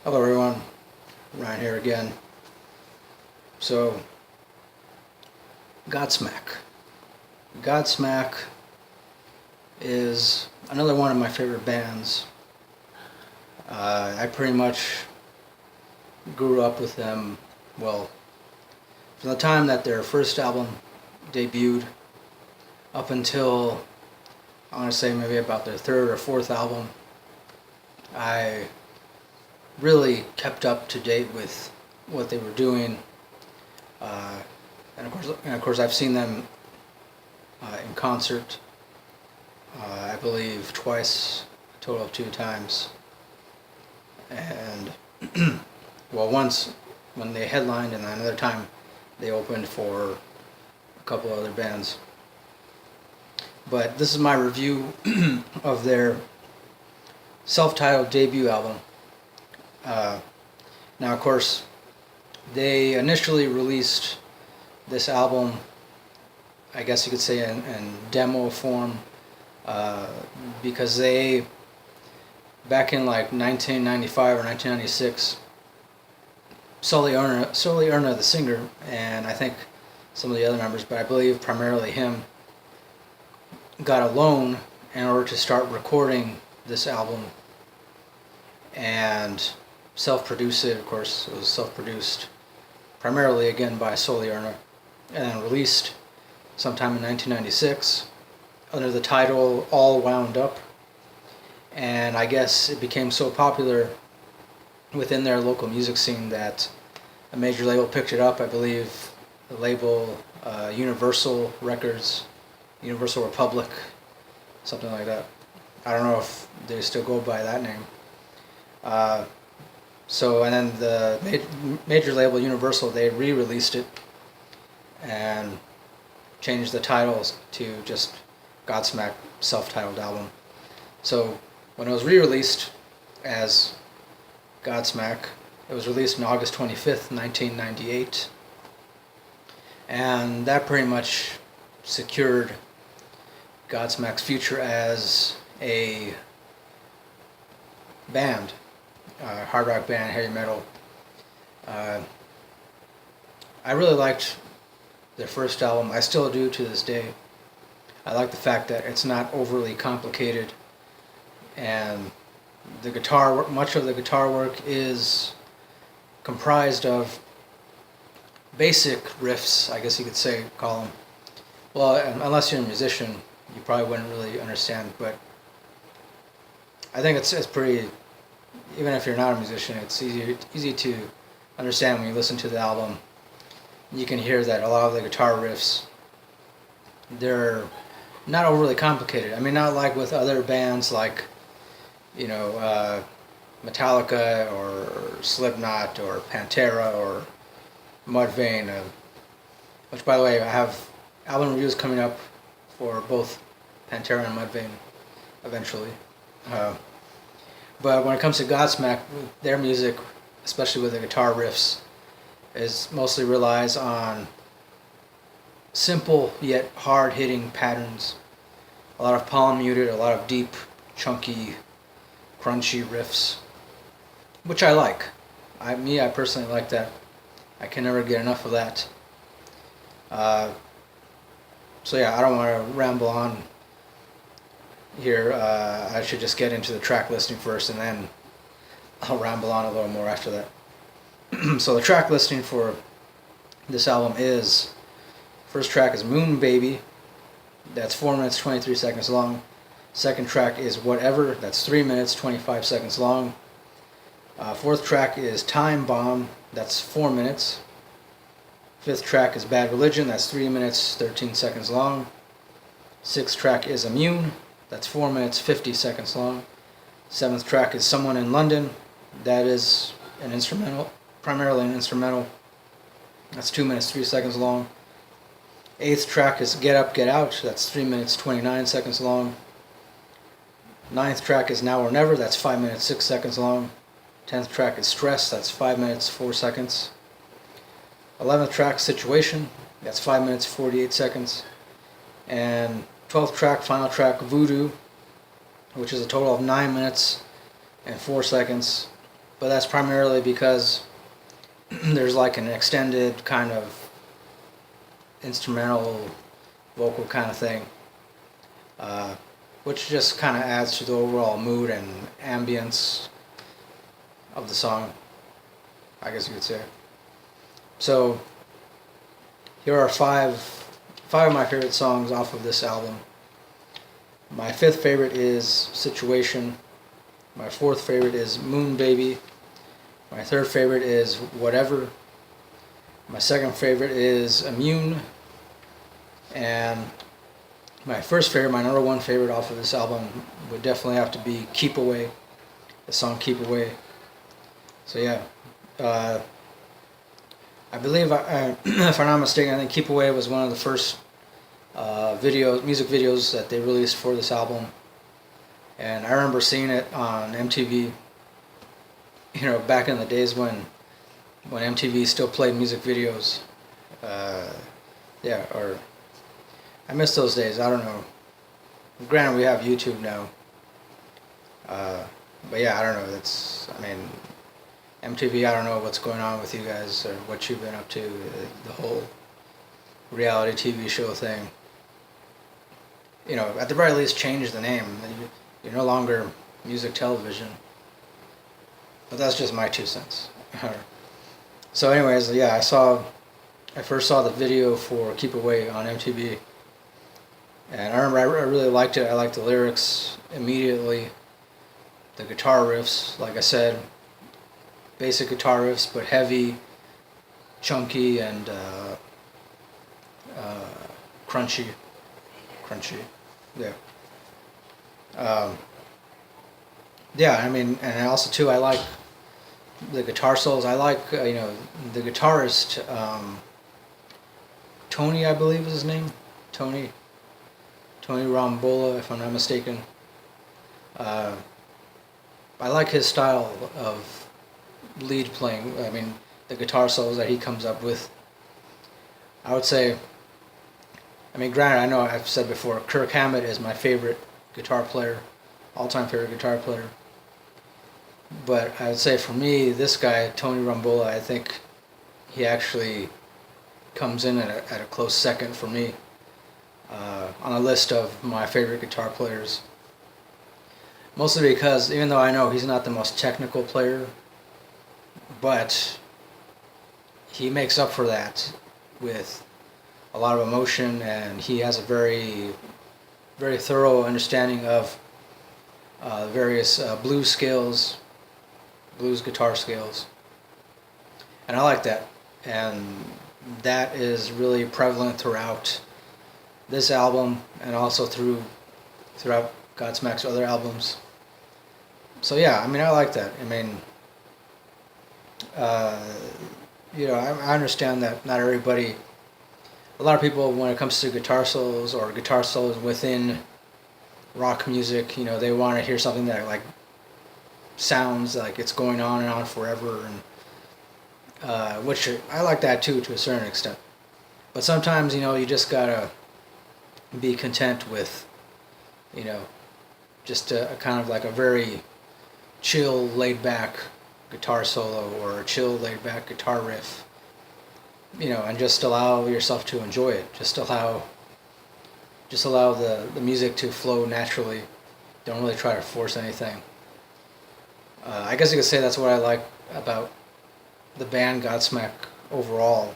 Hello everyone, Ryan here again. So, Godsmack. Godsmack is another one of my favorite bands. I pretty much grew up with them, well, from the time that their first album debuted up until, I want to say maybe about their third or fourth album. I really kept up to date with what they were doing, and of course, I've seen them in concert. I believe twice, a total of 2 times, and well, once when they headlined, and another time they opened for a couple other bands. But this is my review of their self-titled debut album. Now, of course, they initially released this album, I guess you could say, in demo form, because they, back in like 1995 or 1996, Sully Erna, the singer, and I think some of the other members, but I believe primarily him, got a loan in order to start recording this album and self-produce it. Of course, it was self-produced primarily again by Sully Erna, and then released sometime in 1996 under the title All Wound Up. And I guess it became so popular within their local music scene that a major label picked it up. I believe the label Universal Records, Universal Republic, something like that. I don't know if they still go by that name. And then the major label Universal, they re-released it and changed the titles to just Godsmack self-titled album. So when it was re-released as Godsmack, it was released on August 25th, 1998, and that pretty much secured Godsmack's future as a band, hard rock band, heavy metal. I really liked their first album. I still do to this day. I like the fact that it's not overly complicated, and the guitar work, much of the guitar work is comprised of basic riffs, I guess you could say, call them. Well, unless you're a musician, you probably wouldn't really understand, but I think it's pretty, even if you're not a musician, it's easy to understand when you listen to the album. You can hear that a lot of the guitar riffs, they're not overly complicated. I mean, not like with other bands like, Metallica or Slipknot or Pantera or Mudvayne, which, by the way, I have album reviews coming up for both Pantera and Mudvayne eventually. But when it comes to Godsmack, their music, especially with the guitar riffs, is mostly relies on simple yet hard-hitting patterns. A lot of palm muted, a lot of deep, chunky, crunchy riffs, which I like. I personally like that. I can never get enough of that. So yeah, I don't want to ramble on here. I should just get into the track listing first, and then I'll ramble on a little more after that. So the track listing for this album is, first track is Moon Baby, that's 4 minutes 23 seconds long. Second track is Whatever, that's 3 minutes 25 seconds long. Fourth track is Time Bomb, that's 4 minutes. Fifth track is Bad Religion, that's 3 minutes 13 seconds long. Sixth track is Immune, that's 4 minutes 50 seconds long. Seventh track is Someone in London, that is an instrumental, primarily an instrumental. That's 2 minutes 3 seconds long. Eighth track is Get Up, Get Out, that's 3 minutes 29 seconds long. Ninth track is Now or Never, that's 5 minutes 6 seconds long. 10th track is Stress, that's 5 minutes 4 seconds. 11th track, Situation, that's 5 minutes 48 seconds. And 12th track, final track, Voodoo, which is a total of 9 minutes and 4 seconds. but that's primarily because there's like an extended kind of instrumental vocal kind of thing, which just kind of adds to the overall mood and ambience of the song, I guess you could say. So here are five of my favorite songs off of this album. My fifth favorite is Situation. My fourth favorite is Moon Baby. My third favorite is Whatever. My second favorite is Immune. And my first favorite, my number one favorite off of this album would definitely have to be Keep Away, the song Keep Away. So yeah, I believe, if I'm not mistaken, I think Keep Away was one of the first music videos that they released for this album. And I remember seeing it on MTV, back in the days when MTV still played music videos. Or I miss those days. I don't know. Granted, we have YouTube now. But yeah, I don't know. MTV, I don't know what's going on with you guys or what you've been up to. The whole reality TV show thing. At the very least, change the name. You're no longer music television. But that's just my 2 cents. So anyways, yeah, I first saw the video for Keep Away on MTV. And I remember I really liked it. I liked the lyrics immediately. The guitar riffs, like I said, basic guitar riffs, but heavy, chunky, and crunchy. Yeah. And also too, I like the guitar solos. I like, the guitarist, Tony, I believe is his name. Tony Rambola, if I'm not mistaken. I like his style of lead playing. The guitar solos that he comes up with. I would say, granted, I know I've said before, Kirk Hammett is my favorite guitar player, all-time favorite guitar player. But I would say for me, this guy, Tony Rambola, I think he actually comes in at a close second for me on a list of my favorite guitar players. Mostly because, even though I know he's not the most technical player, but he makes up for that with a lot of emotion, and he has a very, very thorough understanding of various blues guitar scales. And I like that. And that is really prevalent throughout this album and also throughout Godsmack's other albums. So yeah, I like that. I understand that not everybody, a lot of people, when it comes to guitar solos or guitar solos within rock music, they want to hear something that like sounds like it's going on and on forever, and which I like that too, to a certain extent. But sometimes, you just gotta be content with, just a kind of like a very chill, laid-back guitar solo or a chill, laid-back guitar riff, and just allow yourself to enjoy it. Just allow the music to flow naturally. Don't really try to force anything. I guess you could say that's what I like about the band Godsmack overall,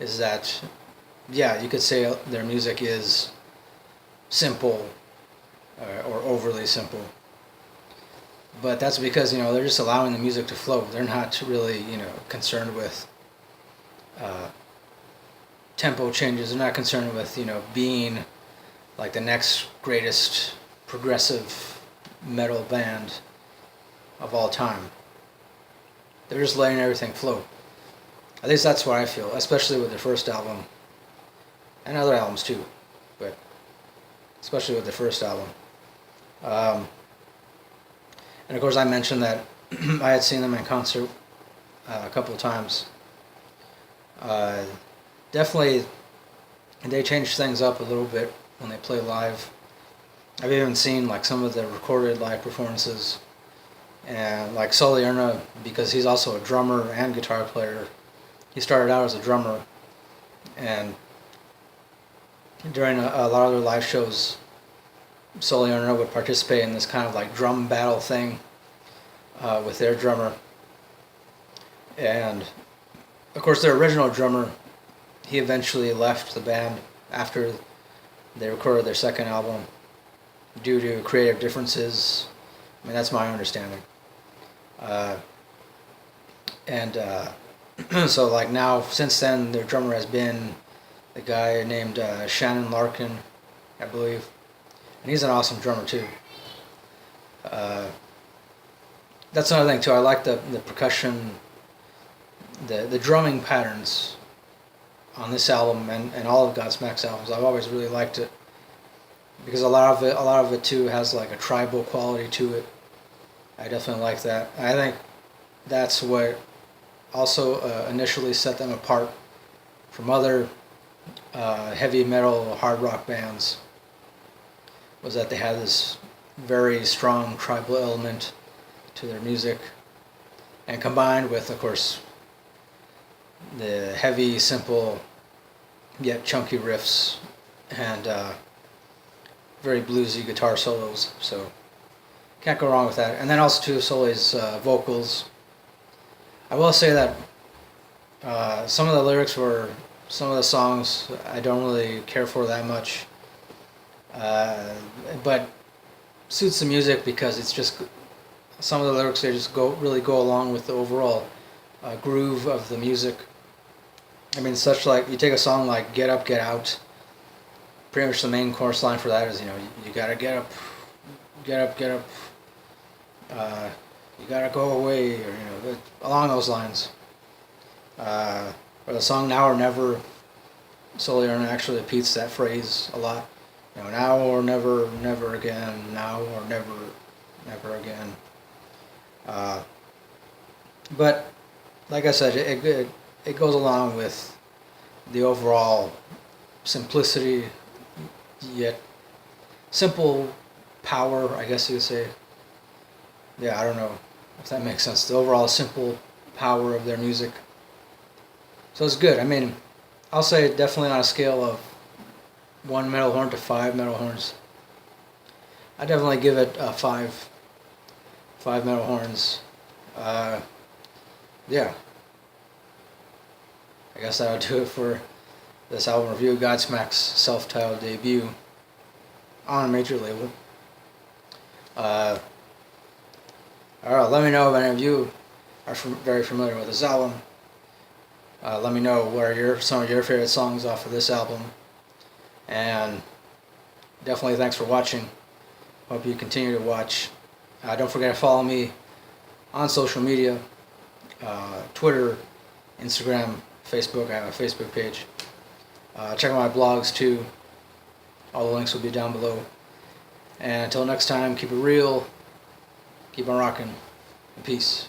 is that, yeah, you could say their music is simple or overly simple. But that's because, they're just allowing the music to flow. They're not really, concerned with tempo changes. They're not concerned with, being like the next greatest progressive metal band of all time. They're just letting everything flow. At least that's what I feel, especially with their first album. And other albums too, but especially with the first album. And of course I mentioned that I had seen them in concert a couple of times. Definitely, they changed things up a little bit when they play live. I've even seen like some of the recorded live performances, And like Sully Erna, because he's also a drummer and guitar player, he started out as a drummer, and during a lot of their live shows, Sully Erna would participate in this kind of like drum battle thing with their drummer. And of course, their original drummer, he eventually left the band after they recorded their second album due to creative differences. I mean, that's my understanding. So like now, since then, their drummer has been a guy named Shannon Larkin, I believe, and he's an awesome drummer too. That's another thing too. I like the percussion, the drumming patterns on this album and all of Godsmack's albums. I've always really liked it because a lot of it too has like a tribal quality to it. I definitely like that. I think that's what also initially set them apart from other heavy metal, hard rock bands, was that they had this very strong tribal element to their music, and combined with, of course, the heavy, simple, yet chunky riffs and very bluesy guitar solos. So can't go wrong with that. And then also too, Sully's vocals. I will say that some of the lyrics were, some of the songs I don't really care for that much, but suits the music because it's just, some of the lyrics, they just really go along with the overall groove of the music. I mean, such like, you take a song like Get Up, Get Out, pretty much the main chorus line for that is, you know, you gotta get up, get up, get up, you gotta go away, or, you know, along those lines. Or the song Now or Never, Sully Erna actually repeats that phrase a lot. You know, now or never, never again, now or never, never again. But like I said, it goes along with the overall simplicity, yet simple power, I guess you could say. Yeah, I don't know if that makes sense. The overall simple power of their music. So it's good. I mean, I'll say definitely on a scale of 1 metal horn to 5 metal horns, I definitely give it a 5. 5 metal horns. Yeah. I guess that would do it for this album review, Godsmack's self-titled debut on a major label. Alright, let me know if any of you are very familiar with this album. Let me know what are some of your favorite songs off of this album. And definitely thanks for watching. Hope you continue to watch. Don't forget to follow me on social media, Twitter, Instagram, Facebook. I have a Facebook page. Check out my blogs too. All the links will be down below. And until next time, keep it real, keep on rocking, and peace.